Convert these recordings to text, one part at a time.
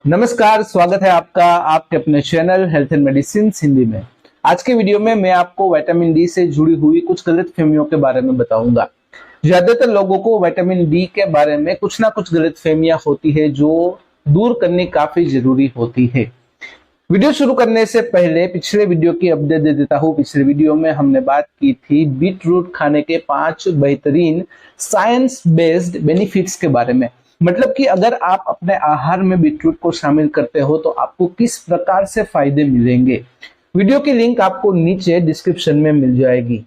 नमस्कार, स्वागत है आपका आपके अपने channel health and medicine Hindi में। आज के वीडियो में मैं आपको विटामिन डी से जुड़ी हुई कुछ गलतफहमियों के बारे में बताऊंगा। ज्यादातर लोगों को विटामिन डी के बारे में कुछ ना कुछ गलतफहमियां होती है जो दूर करनी काफी जरूरी होती है। वीडियो शुरू करने से पहले पिछले वीडियो की अपडेट दे देता हूँ। पिछले वीडियो में हमने बात की थी बीट रूट खाने के 5 बेहतरीन साइंस बेस्ड बेनिफिट्स के बारे में। मतलब कि अगर आप अपने आहार में बीटरूट को शामिल करते हो तो आपको किस प्रकार से फायदे मिलेंगे। वीडियो की लिंक आपको नीचे डिस्क्रिप्शन में मिल जाएगी।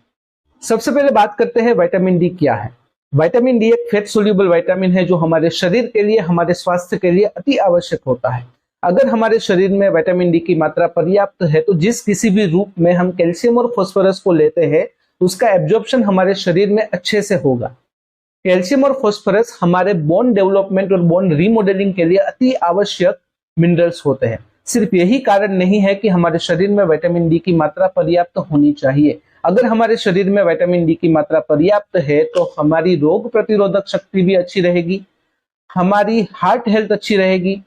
सबसे पहले बात करते हैं विटामिन डी क्या है। विटामिन डी एक फैट सोल्यूबल विटामिन है जो हमारे शरीर के लिए, हमारे स्वास्थ्य के लिए अति आवश्यक होता है। अगर हमारे शरीर में विटामिन डी की मात्रा पर्याप्त है तो जिस किसी भी रूप में हम कैल्शियम और फास्फोरस को लेते हैं उसका एब्जॉर्प्शन हमारे शरीर में अच्छे से होगा। कैल्शियम और फास्फोरस हमारे बोन डेवलपमेंट और बोन रीमॉडलिंग के लिए अति आवश्यक मिनरल्स होते हैं। सिर्फ यही कारण नहीं है कि हमारे शरीर में विटामिन डी की मात्रा पर्याप्त होनी चाहिए। अगर हमारे शरीर में विटामिन डी की मात्रा पर्याप्त है तो हमारी रोग प्रतिरोधक शक्ति भी अच्छी रहेगी, हमारी हार्ट हेल्थ अच्छी रहेगी,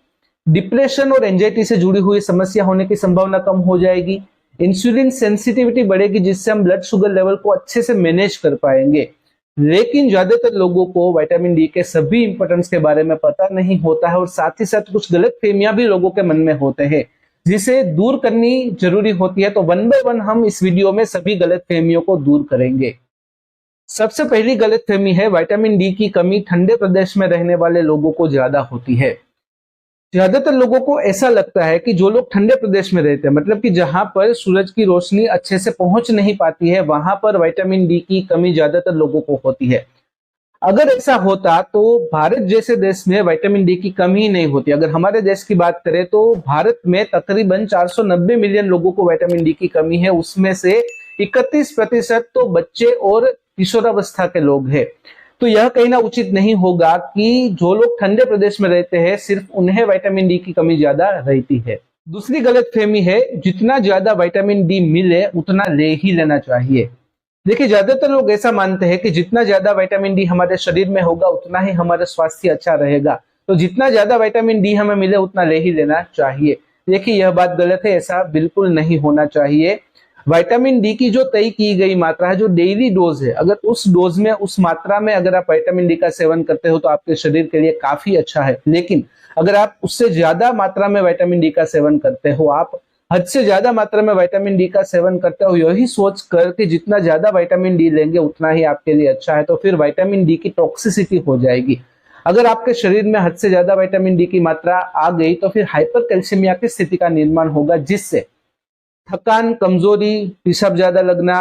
डिप्रेशन और एंजाइटी से जुड़ी हुई समस्या होने की संभावना कम हो जाएगी, इंसुलिन सेंसिटिविटी बढ़ेगी जिससे हम ब्लड शुगर लेवल को अच्छे से मैनेज कर पाएंगे। लेकिन ज्यादातर लोगों को विटामिन डी के सभी इंपॉर्टेंस के बारे में पता नहीं होता है और साथ ही साथ कुछ गलत फहमियां भी लोगों के मन में होते हैं जिसे दूर करनी जरूरी होती है। तो वन बाय वन हम इस वीडियो में सभी गलत फहमियों को दूर करेंगे। सबसे पहली गलत फहमी है विटामिन डी की कमी ठंडे प्रदेश में रहने वाले लोगों को ज्यादा होती है। ज्यादातर लोगों को ऐसा लगता है कि जो लोग ठंडे प्रदेश में रहते हैं, मतलब कि जहां पर सूरज की रोशनी अच्छे से पहुंच नहीं पाती है, वहां पर विटामिन डी की कमी ज्यादातर लोगों को होती है। अगर ऐसा होता तो भारत जैसे देश में विटामिन डी की कमी ही नहीं होती। अगर हमारे देश की बात करें तो भारत में तकरीबन 490 मिलियन लोगों को विटामिन डी की कमी है। उसमें से 31% तो बच्चे और किशोरावस्था के लोग हैं। तो यह कहना उचित नहीं होगा कि जो लोग ठंडे प्रदेश में रहते हैं सिर्फ उन्हें विटामिन डी की कमी ज्यादा रहती है। दूसरी गलतफहमी है जितना ज्यादा विटामिन डी मिले उतना ले ही लेना चाहिए। देखिए, ज्यादातर लोग ऐसा मानते हैं कि जितना ज्यादा विटामिन डी हमारे शरीर में होगा उतना ही हमारा स्वास्थ्य अच्छा रहेगा, तो जितना ज्यादा विटामिन डी हमें मिले उतना ले ही लेना चाहिए। देखिए, यह बात गलत है, ऐसा बिल्कुल नहीं होना चाहिए। विटामिन डी की जो तय की गई मात्रा है, जो डेली डोज है, अगर उस डोज में, उस मात्रा में अगर आप विटामिन डी का सेवन करते हो तो आपके शरीर के लिए काफी अच्छा है। लेकिन अगर आप उससे ज्यादा मात्रा में विटामिन डी का सेवन करते हो, आप हद से ज्यादा मात्रा में विटामिन डी का सेवन करते हो यही सोच कर कि जितना ज्यादा विटामिन डी लेंगे उतना ही आपके लिए अच्छा है, तो फिर विटामिन डी की टॉक्सिसिटी हो जाएगी। अगर आपके शरीर में हद से ज्यादा विटामिन डी की मात्रा आ गई तो फिर हाइपरकैल्सीमिया की स्थिति का निर्माण होगा, जिससे थकान, कमजोरी, पेशाब ज्यादा लगना,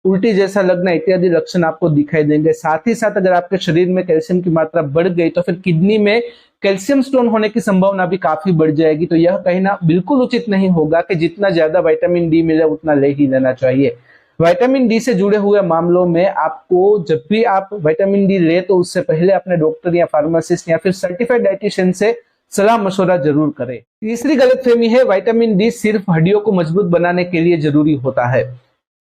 उल्टी जैसा लगना इत्यादि लक्षण आपको दिखाई देंगे। साथ ही साथ अगर आपके शरीर में कैल्शियम की मात्रा बढ़ गई तो फिर किडनी में कैल्शियम स्टोन होने की संभावना भी काफी बढ़ जाएगी। तो यह कहना बिल्कुल उचित नहीं होगा कि जितना ज्यादा विटामिन डी मिले उतना ले ही लेना चाहिए। विटामिन डी से जुड़े हुए मामलों में आपको जब भी आप विटामिन डी ले तो उससे पहले अपने डॉक्टर या फार्मासिस्ट या फिर सर्टिफाइड डाइटिशियन से सलाह मशवरा जरूर करें। तीसरी गलतफहमी है विटामिन डी सिर्फ हड्डियों को मजबूत बनाने के लिए जरूरी होता है।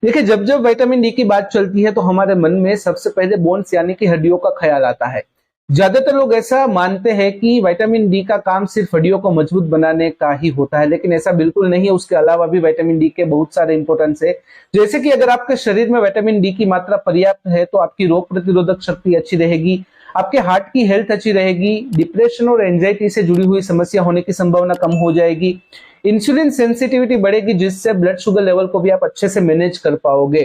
देखिए, जब जब विटामिन डी की बात चलती है तो हमारे मन में सबसे पहले बोन्स यानी कि हड्डियों का ख्याल आता है। ज्यादातर लोग ऐसा मानते हैं कि विटामिन डी का काम सिर्फ हड्डियों को मजबूत बनाने का ही होता है, लेकिन ऐसा बिल्कुल नहीं है। उसके अलावा भी विटामिन डी के बहुत सारे इंपॉर्टेंस है। जैसे कि अगर आपके शरीर में विटामिन डी की मात्रा पर्याप्त है तो आपकी रोग प्रतिरोधक शक्ति अच्छी रहेगी, आपके हार्ट की हेल्थ अच्छी रहेगी, डिप्रेशन और एंजाइटी से जुड़ी हुई समस्या होने की संभावना कम हो जाएगी, इंसुलिन सेंसिटिविटी बढ़ेगी जिससे ब्लड शुगर लेवल को भी आप अच्छे से मैनेज कर पाओगे।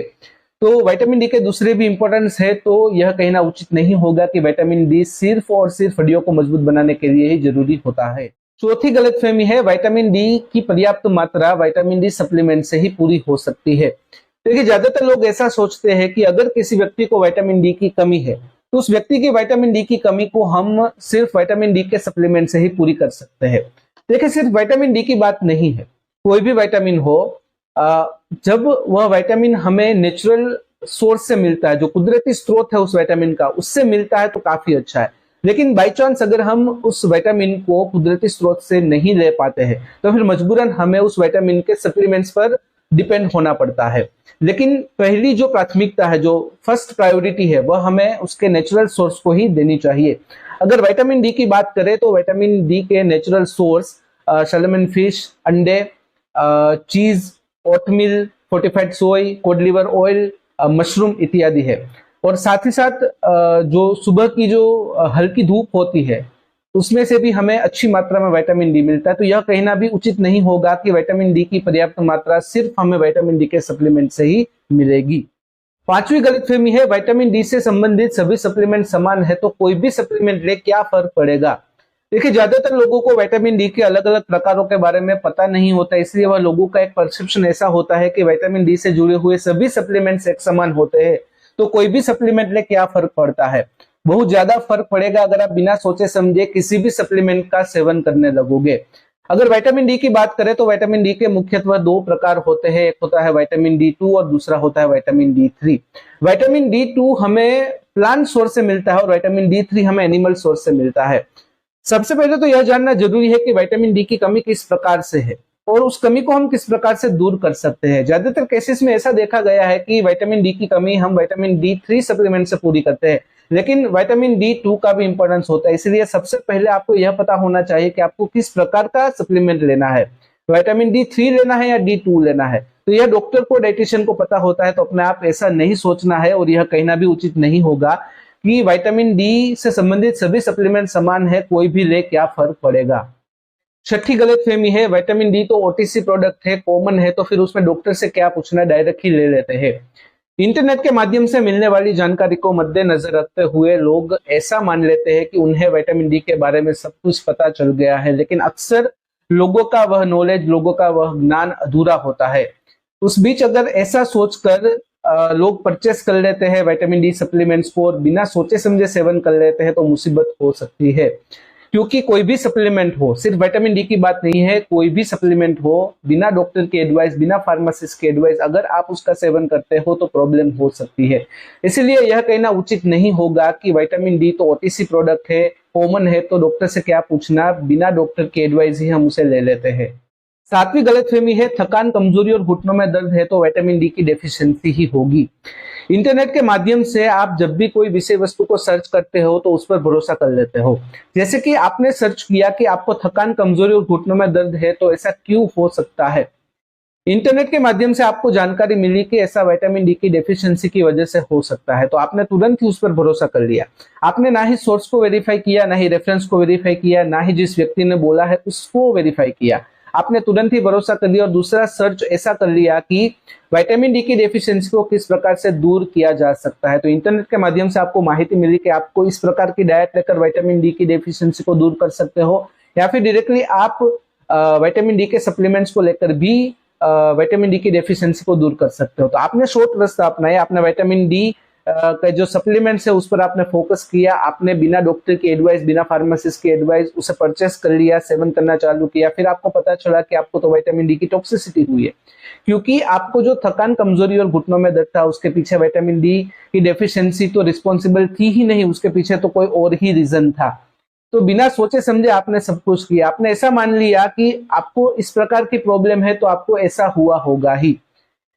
तो विटामिन डी के दूसरे भी इंपॉर्टेंस है, तो यह कहना उचित नहीं होगा कि विटामिन डी सिर्फ और सिर्फ हड्डियों को मजबूत बनाने के लिए ही जरूरी होता है। चौथी गलतफहमी है विटामिन डी की पर्याप्त मात्रा विटामिन डी सप्लीमेंट से ही पूरी हो सकती है। देखिए, ज्यादातर लोग ऐसा सोचते हैं कि अगर किसी व्यक्ति को विटामिन डी की कमी है तो उस व्यक्ति की विटामिन डी की कमी को हम सिर्फ विटामिन डी के सप्लीमेंट से ही पूरी कर सकते हैं। देखिए, सिर्फ विटामिन डी की बात नहीं है, कोई भी विटामिन हो, जब वह विटामिन हमें नेचुरल सोर्स से मिलता है, जो कुदरती स्रोत है उस विटामिन का, उससे मिलता है तो काफी अच्छा है। लेकिन बाई चांस अगर हम उस विटामिन को कुदरती स्रोत से नहीं ले पाते हैं तो फिर मजबूरन हमें उस विटामिन के सप्लीमेंट्स पर डिपेंड होना पड़ता है। लेकिन पहली जो प्राथमिकता है, जो फर्स्ट प्रायोरिटी है, वह हमें उसके नेचुरल सोर्स को ही देनी चाहिए। अगर विटामिन डी की बात करें तो विटामिन डी के नेचुरल सोर्स सैल्मन फिश, अंडे, चीज, ओटमील, फोर्टिफाइड सोय, कोड लिवर ऑयल, मशरूम इत्यादि है। और साथ ही साथ जो सुबह की जो हल्की धूप होती है उसमें से भी हमें अच्छी मात्रा में विटामिन डी मिलता है। तो यह कहना भी उचित नहीं होगा कि विटामिन डी की पर्याप्त मात्रा सिर्फ हमें विटामिन डी के सप्लीमेंट से ही मिलेगी। पांचवी गलतफहमी है विटामिन डी से संबंधित सभी सप्लीमेंट समान है तो कोई भी सप्लीमेंट ले क्या फर्क पड़ेगा। देखिए, ज्यादातर लोगों को विटामिन डी के अलग अलग प्रकारों के बारे में पता नहीं होता, इसलिए वह लोगों का एक परसेप्शन ऐसा होता है कि विटामिन डी से जुड़े हुए सभी सप्लीमेंट्स एक समान होते हैं तो कोई भी सप्लीमेंट ले क्या फर्क पड़ता है। बहुत ज्यादा फर्क पड़ेगा अगर आप बिना सोचे समझे किसी भी सप्लीमेंट का सेवन करने लगोगे। अगर विटामिन डी की बात करें तो विटामिन डी के मुख्यतः दो प्रकार होते हैं, एक होता है विटामिन डी 2 और दूसरा होता है विटामिन डी 3। विटामिन डी 2 हमें प्लांट सोर्स से मिलता है और विटामिन डी 3 हमें एनिमल सोर्स से मिलता है। सबसे पहले तो यह जानना जरूरी है कि विटामिन डी की कमी किस प्रकार से है और उस कमी को हम किस प्रकार से दूर कर सकते हैं। ज्यादातर केसेस में ऐसा देखा गया है कि विटामिन डी की कमी हम विटामिन डी 3 सप्लीमेंट से पूरी करते हैं, लेकिन विटामिन डी 2 का भी इंपॉर्टेंस होता है। इसलिए सबसे पहले आपको यह पता होना चाहिए कि आपको किस प्रकार का सप्लीमेंट लेना है, विटामिन डी 3 लेना है या डी 2 लेना है। तो यह डॉक्टर को, डाइटिशियन को पता होता है। तो अपने आप ऐसा नहीं सोचना है और यह कहना भी उचित नहीं होगा कि विटामिन डी से संबंधित सभी सप्लीमेंट समान है, कोई भी ले क्या फर्क पड़ेगा। छठी गलतफहमी है विटामिन डी तो ओटीसी प्रोडक्ट है, कॉमन है, तो फिर उसमें डॉक्टर से क्या पूछना, डायरेक्ट ही ले लेते हैं। इंटरनेट के माध्यम से मिलने वाली जानकारी को मद्देनजर रखते हुए लोग ऐसा मान लेते हैं कि उन्हें विटामिन डी के बारे में सब कुछ पता चल गया है, लेकिन अक्सर लोगों का वह नॉलेज, लोगों का वह ज्ञान अधूरा होता है। उस बीच अगर ऐसा सोचकर लोग परचेस कर लेते हैं विटामिन डी सप्लीमेंट्स को और बिना सोचे समझे सेवन कर लेते हैं तो मुसीबत हो सकती है। क्योंकि कोई भी सप्लीमेंट हो, सिर्फ विटामिन डी की बात नहीं है, कोई भी सप्लीमेंट हो, बिना डॉक्टर की एडवाइस, बिना फार्मासिस्ट की एडवाइस अगर आप उसका सेवन करते हो तो प्रॉब्लम हो सकती है। इसलिए यह कहना उचित नहीं होगा कि विटामिन डी तो ओटीसी प्रोडक्ट है, कॉमन है, तो डॉक्टर से क्या पूछना, बिना डॉक्टर की एडवाइस ही हम उसे ले लेते हैं। सातवीं गलतफहमी है थकान, कमजोरी और घुटनों में दर्द है तो विटामिन डी की डेफिशिएंसी ही होगी। इंटरनेट के माध्यम से आप जब भी कोई विषय वस्तु को सर्च करते हो तो उस पर भरोसा कर लेते हो। जैसे कि आपने सर्च किया कि आपको थकान, कमजोरी और घुटनों में दर्द है, तो ऐसा क्यों हो सकता है। इंटरनेट के माध्यम से आपको जानकारी मिली कि ऐसा विटामिन डी की डेफिशिएंसी की वजह से हो सकता है, तो आपने तुरंत ही उस पर भरोसा कर लिया। आपने ना ही सोर्स को वेरीफाई किया, ना ही रेफरेंस को वेरीफाई किया, ना ही जिस व्यक्ति ने बोला है उसको वेरीफाई किया। आपने तुरंत ही भरोसा कर लिया और दूसरा सर्च ऐसा कर लिया कि विटामिन डी की डेफिशिएंसी को किस प्रकार से दूर किया जा सकता है। तो इंटरनेट के माध्यम से आपको माहिती मिली कि आपको इस प्रकार की डाइट लेकर विटामिन डी की डेफिशिएंसी को दूर कर सकते हो, या फिर डायरेक्टली आप विटामिन डी के सप्लीमेंट्स को लेकर भी विटामिन डी की डेफिशिएंसी को दूर कर सकते हो। तो आपने शॉर्ट रास्ता अपनाया, आपने विटामिन डी का जो सप्लीमेंट्स है उस पर आपने फोकस किया, आपने बिना डॉक्टर की एडवाइस, बिना फार्मासिस्ट की एडवाइस उसे परचेस कर लिया, सेवन करना चालू किया। फिर आपको पता चला कि आपको तो विटामिन डी की टॉक्सिसिटी हुई है, क्योंकि आपको जो थकान, कमजोरी और घुटनों में दर्द था उसके पीछे विटामिन डी की डेफिशिएंसी तो रिस्पॉन्सिबल थी ही नहीं, उसके पीछे तो कोई और ही रीजन था। तो बिना सोचे समझे आपने सब कुछ किया, आपने ऐसा मान लिया कि आपको इस प्रकार की प्रॉब्लम है तो आपको ऐसा हुआ होगा ही।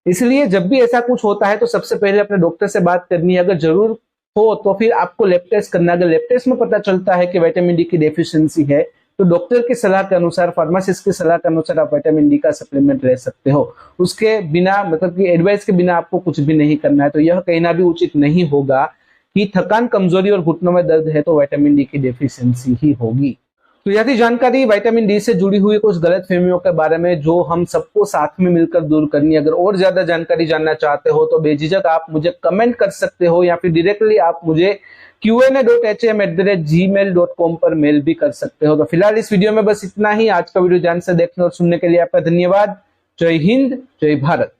इसलिए जब भी ऐसा कुछ होता है तो सबसे पहले अपने डॉक्टर से बात करनी है। अगर जरूर हो तो फिर आपको लैब टेस्ट करना। अगर लैब टेस्ट में पता चलता है कि विटामिन डी की डेफिशिएंसी है तो डॉक्टर की सलाह के अनुसार, फार्मासिस्ट की सलाह के अनुसार आप विटामिन डी का सप्लीमेंट ले सकते हो। उसके बिना, मतलब कि एडवाइस के बिना आपको कुछ भी नहीं करना है। तो यह कहना भी उचित नहीं होगा कि थकान, कमजोरी और घुटनों में दर्द है तो विटामिन डी की डेफिशिएंसी ही होगी। तो यह थी जानकारी विटामिन डी से जुड़ी हुई कुछ गलतफहमियों के बारे में जो हम सबको साथ में मिलकर दूर करनी है। अगर और ज्यादा जानकारी जानना चाहते हो तो बेझिझक आप मुझे कमेंट कर सकते हो, या फिर डायरेक्टली आप मुझे qna.hm@gmail.com पर मेल भी कर सकते हो। तो फिलहाल इस वीडियो में बस इतना ही। आज का वीडियो ध्यान से देखने और सुनने के लिए आपका धन्यवाद। जय हिंद, जय भारत।